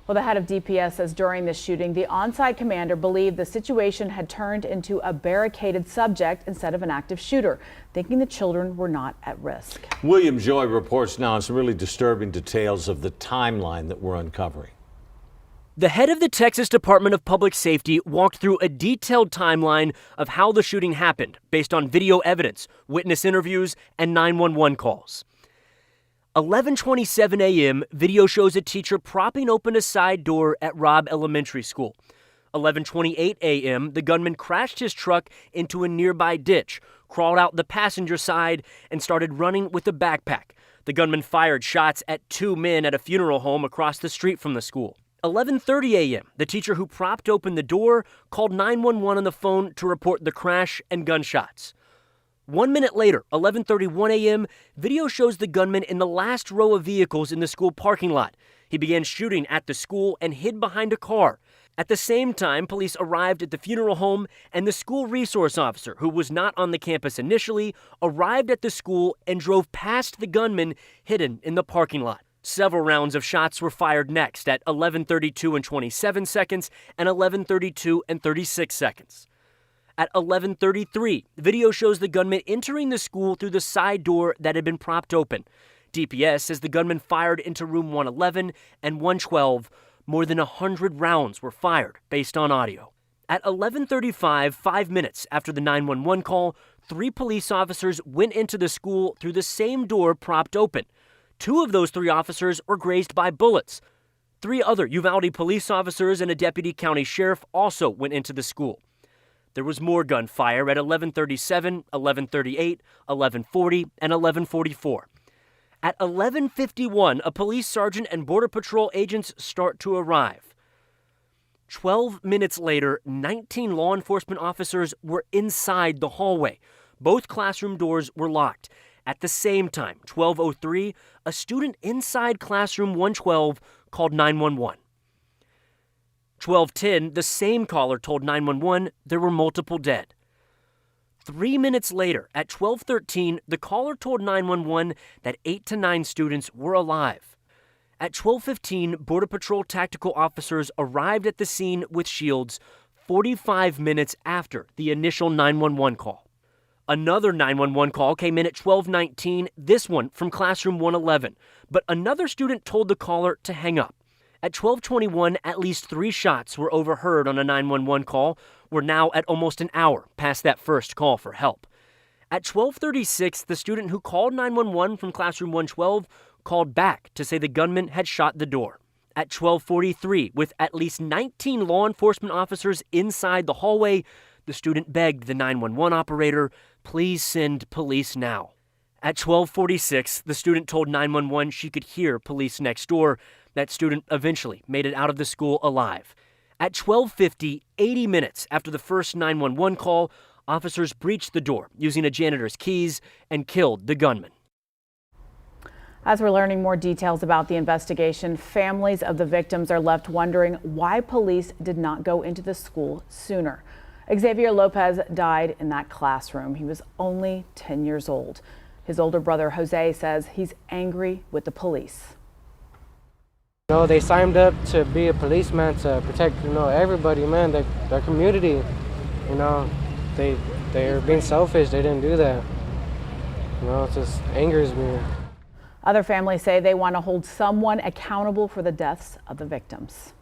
Well, the head of DPS says during the shooting, the on-site commander believed the situation had turned into a barricaded subject instead of an active shooter, thinking the children were not at risk. William Joy reports now on some really disturbing details of the timeline that we're uncovering. The head of the Texas Department of Public Safety walked through a detailed timeline of how the shooting happened based on video evidence, witness interviews, and 911 calls. 11:27 a.m., video shows a teacher propping open a side door at Robb Elementary School. 11:28 a.m., the gunman crashed his truck into a nearby ditch, crawled out the passenger side, and started running with a backpack. The gunman fired shots at two men at a funeral home across the street from the school. 11:30 a.m., the teacher who propped open the door called 911 on the phone to report the crash and gunshots. 1 minute later, 11:31 a.m., video shows the gunman in the last row of vehicles in the school parking lot. He began shooting at the school and hid behind a car. At the same time, police arrived at the funeral home, and the school resource officer, who was not on the campus initially, arrived at the school and drove past the gunman hidden in the parking lot. Several rounds of shots were fired next at 11:32 and 27 seconds and 11:32 and 36 seconds. At 11:33, video shows the gunman entering the school through the side door that had been propped open. DPS says the gunman fired into room 111 and 112. More than 100 rounds were fired based on audio. At 11:35, 5 minutes after the 911 call, 3 police officers went into the school through the same door propped open. 2 of those 3 officers were grazed by bullets. 3 other Uvalde police officers and a deputy county sheriff also went into the school. There was more gunfire at 11:37, 11:38, 11:40, and 11:44. At 11:51, a police sergeant and Border Patrol agents start to arrive. 12 minutes later, 19 law enforcement officers were inside the hallway. Both classroom doors were locked. At the same time, 12:03, a student inside classroom 112 called 911. 12:10, the same caller told 911 there were multiple dead. 3 minutes later, at 12:13, the caller told 911 that 8 to 9 students were alive. At 12:15, Border Patrol tactical officers arrived at the scene with shields 45 minutes after the initial 911 call. Another 911 call came in at 12:19, this one from classroom 111, but another student told the caller to hang up. At 12:21, at least 3 shots were overheard on a 911 call. We're now at almost an hour past that first call for help. At 12:36, the student who called 911 from classroom 112 called back to say the gunman had shot the door. At 12:43, with at least 19 law enforcement officers inside the hallway, the student begged the 911 operator, "Please send police now." At 12:46, the student told 911 she could hear police next door. That student eventually made it out of the school alive. At 12:50, 80 minutes after the first 911 call, officers breached the door using a janitor's keys and killed the gunman. As we're learning more details about the investigation, families of the victims are left wondering why police did not go into the school sooner. Xavier Lopez died in that classroom. He was only 10 years old. His older brother, Jose, says he's angry with the police. They signed up to be a policeman to protect, everybody, man, their community. They're being selfish. They didn't do that. It just angers me. Other families say they want to hold someone accountable for the deaths of the victims.